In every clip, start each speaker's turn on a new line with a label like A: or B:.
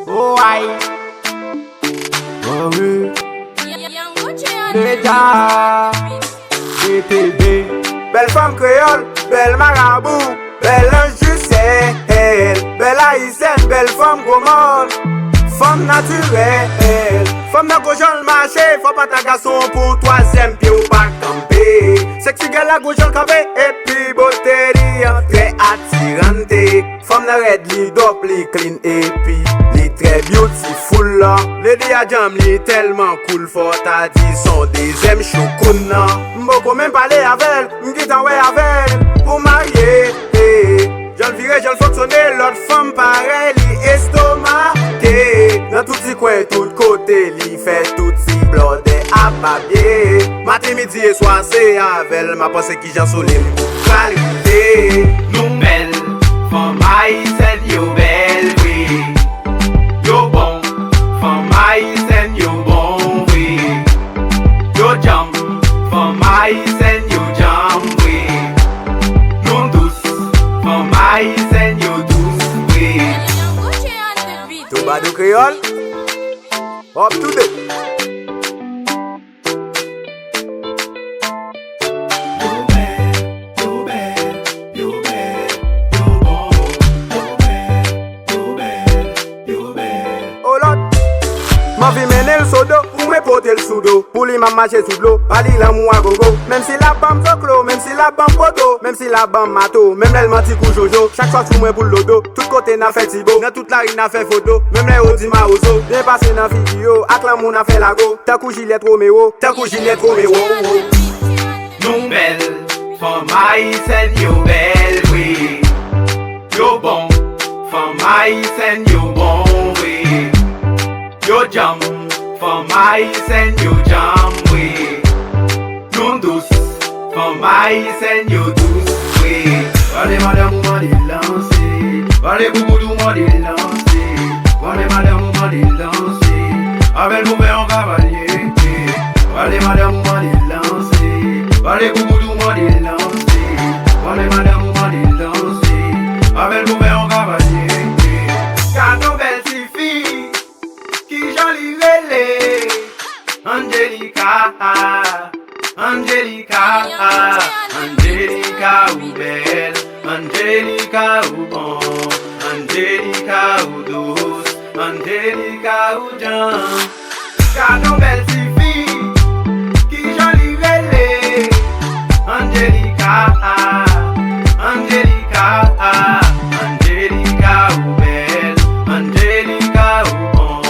A: Oh aïe. Oh oui. Déjà. BTB. Belle femme créole, belle marabout, belle injustice, belle haïtienne, belle femme gourmande, femme naturelle, femme n'a gauche le marché, faut pas ta garçon pour troisième pied ou pas camper. Sexy girl la gauche le campé, et puis beauté très attirante. Femme n'a red li dope, li clean et puis li très beautiful là. Lady a jam li tellement cool, faut ta dit son deuxième choukoun là. M'boko même parler avec elle, m'git en ouais avec elle, pour marier. Je le virer, je le fonctionner, l'autre femme pareil, li estomaqué. Dans tout petit coin, tout côté, li fait tout si blodé à papier. Matin, midi et soir, c'est avec elle, ma pensée qui j'en soulève pour qualité.
B: Nous belle, femme haïtienne, yo belle, oui. Yo bon, femme haïtienne, yo bon, oui. Yo jam, femme haïtienne, yo jam, oui. Nous douce, femme haïtienne, yo douce, oui.
A: Tout bas de créole, up to date. Ma vie mène le sodo, pour me porter le soudo. Pour lui m'a marché sous l'eau, pas l'amour à gogo. Même si la bam zoclo, même si la bam poto, même si la bam mato, même elle menti kou jojo. Chaque fois sous moi pour le dos, tout côté n'a fait tibo. Dans toute la rue n'a fait photo, même les odi ma ozo. Bien passé dans vidéo, ak l'amour n'a fait la go. T'as kou Juliette Roméo, t'as kou Juliette Roméo.
B: Nous belle, femme haïtienne, yo belle, oui. Yo bon, femme haïtienne, yo bon, oui. Yo jam, femme haïtienne, yo jam, oui. Nous douce, femme haïtienne, yo douce, oui. Allez madame, on m'a lancé. Allez bouboudou, on m'a lancé. Allez madame, on m'a lancé. Avec nous, on cavalier. Allez madame, on m'a lancé. Allez bouboudou, on m'a lancé. Allez madame, on m'a lancé. Avec nous, on cavalier. Cadeau belle si fille. Qui jolie relais, Angelica, Angelica, Angelica ou belle, Angelica ou bon, Angelica ou douce, Angelica ou Jean. Cadeau belle si fille, qui jolie relais, Angelica, Angelica, Angelica ou belle, Angelica ou bon.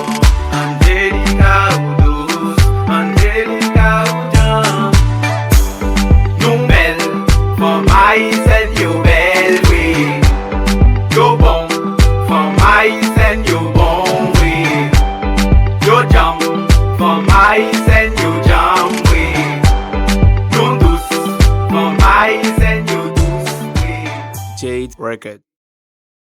B: Angelica ou douce, Angelica ou Jean. Nous belle, femme haïtienne, yo belle, oui. Yo bon, femme haïtienne, yo bon, oui. Yo jam, femme haïtienne, yo jam, oui. Nous douce, femme haïtienne, yo douce, oui.
A: Jade Record.